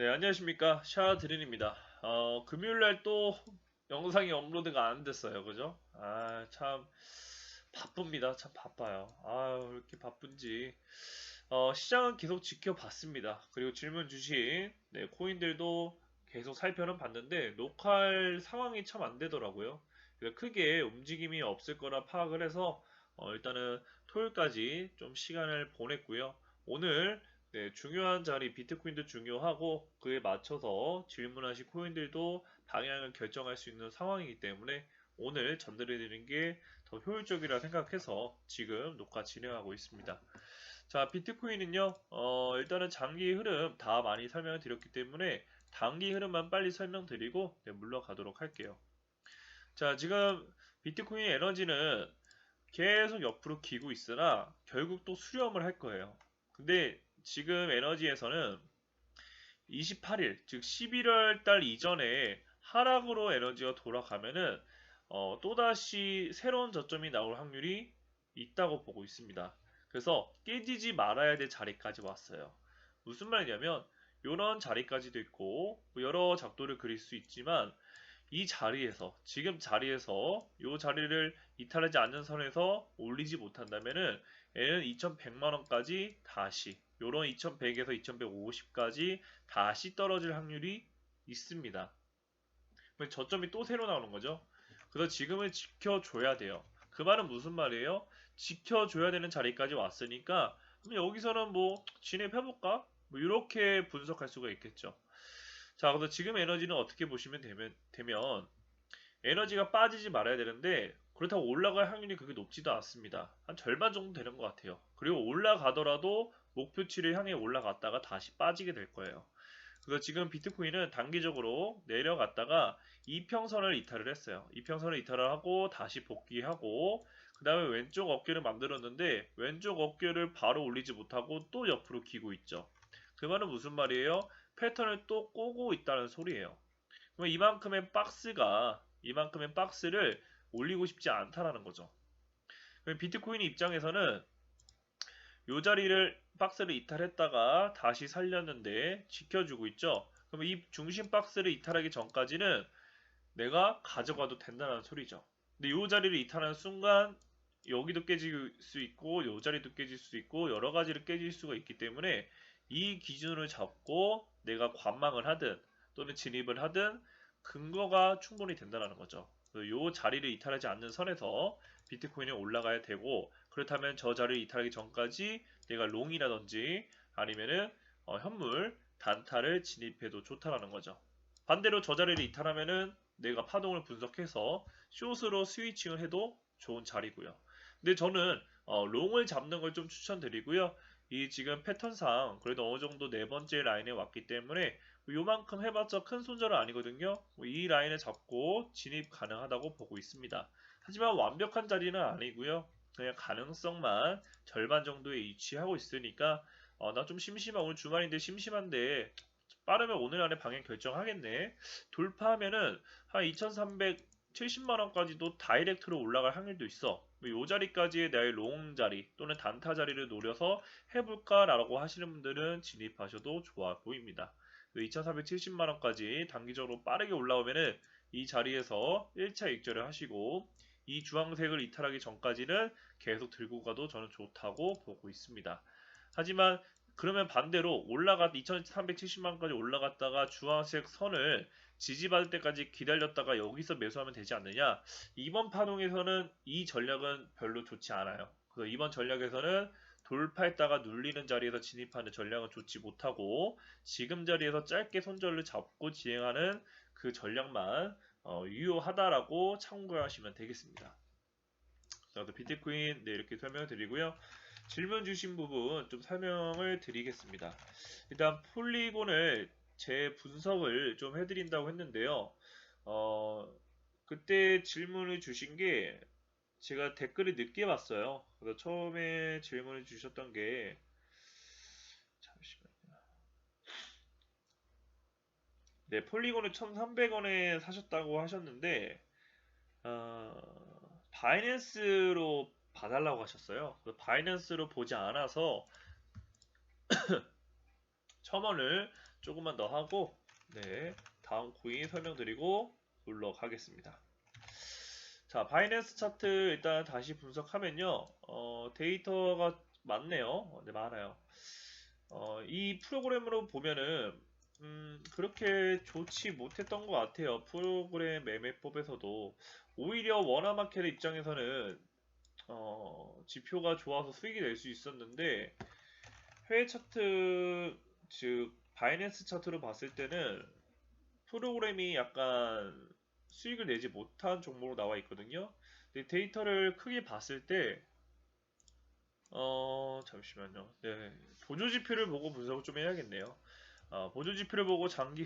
네, 안녕하십니까. 샤드린입니다. 금요일날 또 영상이 업로드가 안 됐어요. 그죠? 아, 참, 바쁩니다. 참 바빠요. 아, 왜 이렇게 바쁜지. 시장은 계속 지켜봤습니다. 그리고 질문 주신, 네, 코인들도 계속 살펴는 봤는데, 녹할 상황이 참 안 되더라고요. 그래서 크게 움직임이 없을 거라 파악을 해서, 일단은 토요일까지 좀 시간을 보냈고요. 오늘 네, 중요한 자리 비트코인도 중요하고 그에 맞춰서 질문하신 코인들도 방향을 결정할 수 있는 상황이기 때문에 오늘 전달해드리는 게 더 효율적이라 생각해서 지금 녹화 진행하고 있습니다. 자, 비트코인은요, 일단은 장기 흐름 다 많이 설명을 드렸기 때문에 단기 흐름만 빨리 설명드리고 네, 물러가도록 할게요. 자, 지금 비트코인 에너지는 계속 옆으로 기고 있으나 결국 또 수렴을 할 거예요. 근데 지금 에너지에서는 28일, 즉 11월 달 이전에 하락으로 에너지가 돌아가면은 또다시 새로운 저점이 나올 확률이 있다고 보고 있습니다. 그래서 깨지지 말아야 될 자리까지 왔어요. 무슨 말이냐면 이런 자리까지도 있고 뭐 여러 작도를 그릴 수 있지만 이 자리에서 지금 자리에서 이 자리를 이탈하지 않는 선에서 올리지 못한다면은 얘는 2100만 원까지 다시 요런 2100에서 2150까지 다시 떨어질 확률이 있습니다. 그럼 저점이 또 새로 나오는 거죠. 그래서 지금은 지켜줘야 돼요. 그 말은 무슨 말이에요? 지켜줘야 되는 자리까지 왔으니까 그럼 여기서는 뭐 진입해볼까? 뭐 이렇게 분석할 수가 있겠죠. 자, 그래서 지금 에너지는 어떻게 보시면 되면 에너지가 빠지지 말아야 되는데 그렇다고 올라갈 확률이 그렇게 높지도 않습니다. 한 절반 정도 되는 것 같아요. 그리고 올라가더라도 목표치를 향해 올라갔다가 다시 빠지게 될 거예요. 그래서 지금 비트코인은 단기적으로 내려갔다가 이평선을 이탈을 했어요. 이평선을 이탈을 하고 다시 복귀하고 그 다음에 왼쪽 어깨를 만들었는데 왼쪽 어깨를 바로 올리지 못하고 또 옆으로 기고 있죠. 그 말은 무슨 말이에요? 패턴을 또 꼬고 있다는 소리예요. 그럼 이만큼의 박스를 올리고 싶지 않다라는 거죠. 그럼 비트코인 입장에서는 이 자리를 박스를 이탈했다가 다시 살렸는데 지켜주고 있죠. 그럼 이 중심 박스를 이탈하기 전까지는 내가 가져가도 된다는 소리죠. 근데 이 자리를 이탈하는 순간 여기도 깨질 수 있고 이 자리도 깨질 수 있고 여러 가지를 깨질 수가 있기 때문에 이 기준을 잡고 내가 관망을 하든 또는 진입을 하든 근거가 충분히 된다는 거죠. 이 자리를 이탈하지 않는 선에서 비트코인이 올라가야 되고 그렇다면 저 자리를 이탈하기 전까지 내가 롱이라든지 아니면은 현물 단타를 진입해도 좋다라는 거죠. 반대로 저 자리를 이탈하면은 내가 파동을 분석해서 숏으로 스위칭을 해도 좋은 자리고요. 근데 저는 롱을 잡는 걸 좀 추천드리고요. 이 지금 패턴상 그래도 어느 정도 네 번째 라인에 왔기 때문에 요만큼 해봤자 큰 손절은 아니거든요. 이 라인을 잡고 진입 가능하다고 보고 있습니다. 하지만 완벽한 자리는 아니고요. 그냥 가능성만 절반 정도에 위치하고 있으니까 나 좀 심심한 오늘 주말인데 심심한데 빠르면 오늘 안에 방향 결정하겠네. 돌파하면은 한 2370만 원까지도 다이렉트로 올라갈 확률도 있어. 요 자리까지의 나의 롱 자리 또는 단타 자리를 노려서 해볼까라고 하시는 분들은 진입하셔도 좋아 보입니다. 2470만 원까지 단기적으로 빠르게 올라오면은 이 자리에서 1차 익절을 하시고 이 주황색을 이탈하기 전까지는 계속 들고 가도 저는 좋다고 보고 있습니다. 하지만 그러면 반대로 2370만까지 올라갔다가 주황색 선을 지지받을 때까지 기다렸다가 여기서 매수하면 되지 않느냐? 이번 파동에서는 이 전략은 별로 좋지 않아요. 그래서 이번 전략에서는 돌파했다가 눌리는 자리에서 진입하는 전략은 좋지 못하고 지금 자리에서 짧게 손절을 잡고 진행하는 그 전략만 유효하다라고 참고하시면 되겠습니다. 자, 비트코인 네, 이렇게 설명을 드리고요. 질문 주신 부분 좀 설명을 드리겠습니다. 일단 폴리곤을 제 분석을 좀 해드린다고 했는데요. 그때 질문을 주신 게 제가 댓글을 늦게 봤어요. 그래서 처음에 질문을 주셨던 게 잠시만요. 네, 폴리곤을 1,300원에 사셨다고 하셨는데 바이낸스로 봐달라고 하셨어요. 바이낸스로 보지 않아서 1,000원을 조금만 더 하고 네, 다음 코인 설명드리고 눌러가겠습니다. 자, 바이낸스 차트 일단 다시 분석하면요. 데이터가 많네요. 네, 많아요. 이 프로그램으로 보면은 그렇게 좋지 못했던 것 같아요. 프로그램 매매법에서도 오히려 워너마켓 입장에서는 지표가 좋아서 수익이 낼 수 있었는데 해외 차트 즉 바이낸스 차트로 봤을 때는 프로그램이 약간 수익을 내지 못한 종목으로 나와 있거든요. 근데 데이터를 크게 봤을 때 잠시만요. 네, 보조 지표를 보고 분석을 좀 해야겠네요. 보조 지표를 보고 장기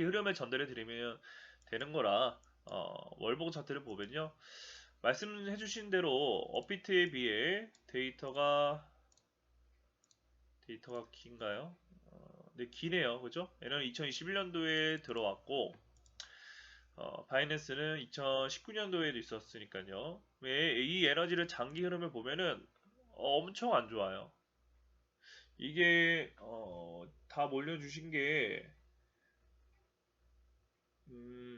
흐름을 전달해 드리면 되는 거라 월봉 차트를 보면요. 말씀해 주신 대로 업비트에 비해 데이터가 긴가요? 네, 기네요. 그죠? 얘는 2021년도에 들어왔고 바이낸스는 2019년도에도 있었으니까요. 왜 이 에너지를 장기 흐름을 보면은 엄청 안 좋아요. 이게 다 몰려주신 게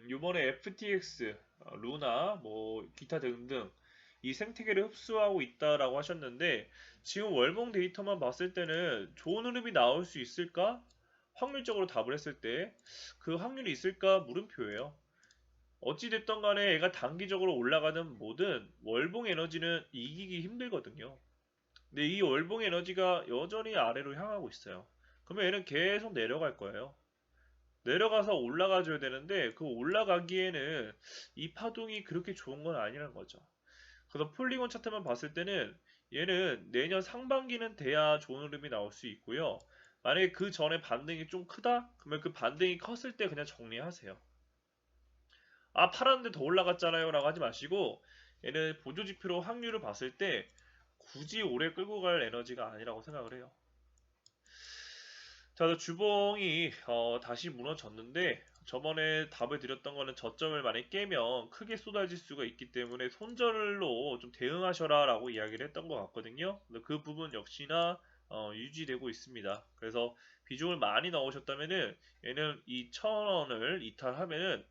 요번에 FTX, 루나, 뭐 기타 등등 이 생태계를 흡수하고 있다라고 하셨는데 지금 월봉 데이터만 봤을 때는 좋은 흐름이 나올 수 있을까? 확률적으로 답을 했을 때 그 확률이 있을까? 물음표예요. 어찌됐던 간에 얘가 단기적으로 올라가는 뭐든 월봉 에너지는 이기기 힘들거든요. 근데 이 월봉 에너지가 여전히 아래로 향하고 있어요. 그러면 얘는 계속 내려갈 거예요. 내려가서 올라가 줘야 되는데 그 올라가기에는 이 파동이 그렇게 좋은 건 아니라는 거죠. 그래서 폴리곤 차트만 봤을 때는 얘는 내년 상반기는 돼야 좋은 흐름이 나올 수 있고요. 만약에 그 전에 반등이 좀 크다? 그러면 그 반등이 컸을 때 그냥 정리하세요. 아, 팔았는데 더 올라갔잖아요 라고 하지 마시고 얘는 보조지표로 확률을 봤을 때 굳이 오래 끌고 갈 에너지가 아니라고 생각을 해요. 자, 주봉이 다시 무너졌는데 저번에 답을 드렸던 거는 저점을 만약에 깨면 크게 쏟아질 수가 있기 때문에 손절로 좀 대응하셔라 라고 이야기를 했던 것 같거든요. 그 부분 역시나 유지되고 있습니다. 그래서 비중을 많이 넣으셨다면은 얘는 이 1000원을 이탈하면은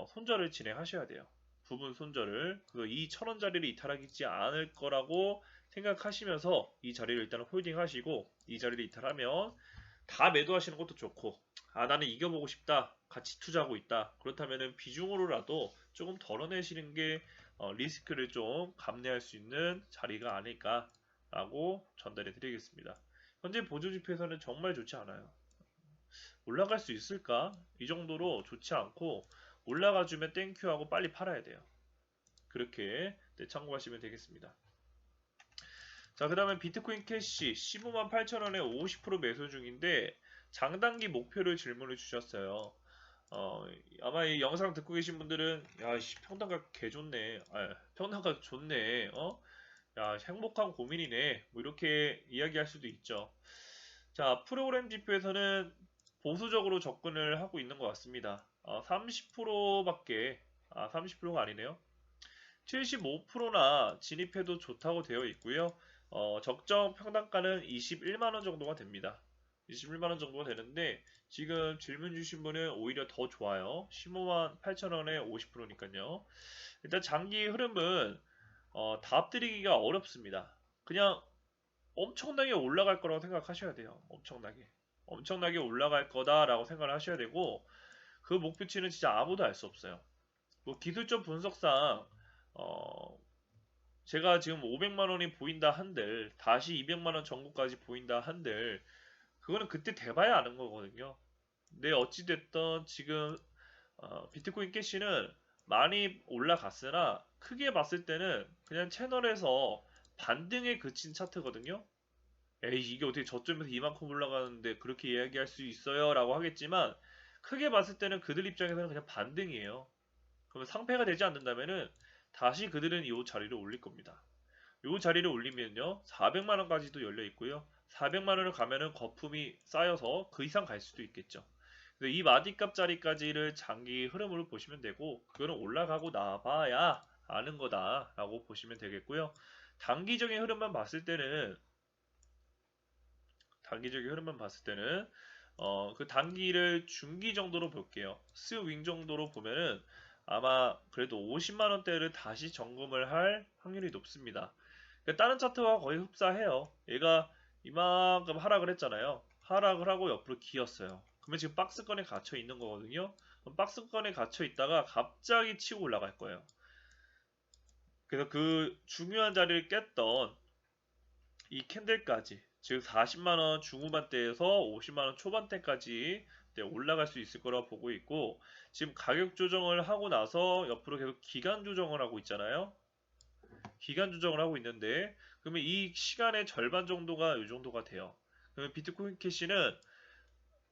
손절을 진행하셔야 돼요. 부분 손절을. 이 1000원짜리를 이탈하지 않을 거라고 생각하시면서 이 자리를 일단 홀딩 하시고 이 자리를 이탈하면 다 매도하시는 것도 좋고 아 나는 이겨보고 싶다 같이 투자하고 있다 그렇다면은 비중으로라도 조금 덜어내시는 게 리스크를 좀 감내할 수 있는 자리가 아닐까라고 전달해 드리겠습니다. 현재 보조지표에서는 정말 좋지 않아요. 올라갈 수 있을까? 이 정도로 좋지 않고 올라가주면 땡큐 하고 빨리 팔아야 돼요. 그렇게 참고하시면 되겠습니다. 자, 그 다음에 비트코인 캐시 15만 8천원에 50% 매수 중인데 장단기 목표를 질문을 주셨어요. 아마 이 영상 듣고 계신 분들은 야, 평단가 개 좋네. 평단가 좋네. 야, 행복한 고민이네. 뭐 이렇게 이야기할 수도 있죠. 자, 프로그램 지표에서는 보수적으로 접근을 하고 있는 것 같습니다. 30%밖에 30%가 아니네요. 75%나 진입해도 좋다고 되어 있고요. 적정 평단가는 21만원 정도가 됩니다. 21만원 정도가 되는데 지금 질문 주신 분은 오히려 더 좋아요. 15만 8천원에 50%니까요. 일단 장기 흐름은 답 드리기가 어렵습니다. 그냥 엄청나게 올라갈 거라고 생각하셔야 돼요. 엄청나게 올라갈 거다라고 생각을 하셔야 되고 그 목표치는 진짜 아무도 알 수 없어요. 뭐 기술적 분석상 어, 제가 지금 500만원이 보인다 한들 다시 200만원 정도까지 보인다 한들 그거는 그때 돼봐야 아는 거거든요. 근데 어찌됐든 지금 비트코인 캐시는 많이 올라갔으나 크게 봤을 때는 그냥 채널에서 반등에 그친 차트거든요. 에이 이게 어떻게 저점에서 이만큼 올라가는데 그렇게 이야기할 수 있어요 라고 하겠지만 크게 봤을 때는 그들 입장에서는 그냥 반등이에요. 그러면 상패가 되지 않는다면은 다시 그들은 이 자리를 올릴 겁니다. 이 자리를 올리면요 400만원까지도 열려 있고요 400만원을 가면은 거품이 쌓여서 그 이상 갈 수도 있겠죠. 그래서 이 마디값 자리까지를 장기 흐름으로 보시면 되고 그거는 올라가고 나봐야 아는 거다 라고 보시면 되겠고요. 단기적인 흐름만 봤을 때는 단기적인 흐름만 봤을 때는 그 단기를 중기 정도로 볼게요. 스윙 정도로 보면은 아마 그래도 50만 원대를 다시 점검을 할 확률이 높습니다. 그러니까 다른 차트와 거의 흡사해요. 얘가 이만큼 하락을 했잖아요. 하락을 하고 옆으로 기었어요. 그러면 지금 박스권에 갇혀 있는 거거든요. 그럼 박스권에 갇혀 있다가 갑자기 치고 올라갈 거예요. 그래서 그 중요한 자리를 깼던 이 캔들까지, 즉 40만원 중후반대에서 50만원 초반대까지 올라갈 수 있을 거라고 보고 있고, 지금 가격 조정을 하고 나서 옆으로 계속 기간 조정을 하고 있잖아요. 기간 조정을 하고 있는데, 그러면 이 시간의 절반 정도가 이 정도가 돼요. 그러면 비트코인 캐시는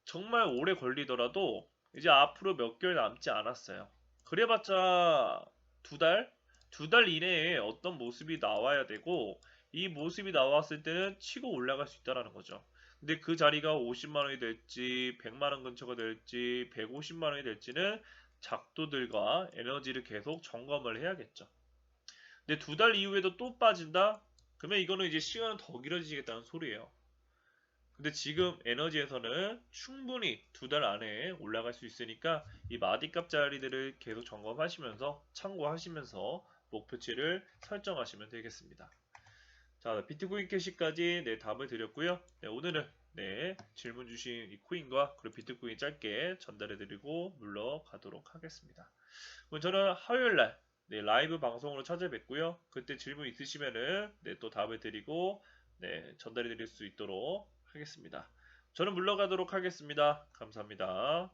정말 오래 걸리더라도 이제 앞으로 몇 개월 남지 않았어요. 그래봤자 두 달? 두 달 이내에 어떤 모습이 나와야 되고, 이 모습이 나왔을 때는 치고 올라갈 수 있다는 거죠. 근데 그 자리가 50만 원이 될지 100만 원 근처가 될지 150만 원이 될지는 작도들과 에너지를 계속 점검을 해야겠죠. 근데 두 달 이후에도 또 빠진다? 그러면 이거는 이제 시간은 더 길어지겠다는 소리예요. 근데 지금 에너지에서는 충분히 두 달 안에 올라갈 수 있으니까 이 마디값 자리들을 계속 점검하시면서 참고하시면서 목표치를 설정하시면 되겠습니다. 자, 비트코인 캐시까지 답을 드렸고요. 오늘은 질문 주신 이 코인과 그리고 비트코인 짧게 전달해 드리고 물러가도록 하겠습니다. 그럼 저는 화요일 날 라이브 방송으로 찾아뵙고요. 그때 질문 있으시면은 또 답을 드리고 전달해 드릴 수 있도록 하겠습니다. 저는 물러가도록 하겠습니다. 감사합니다.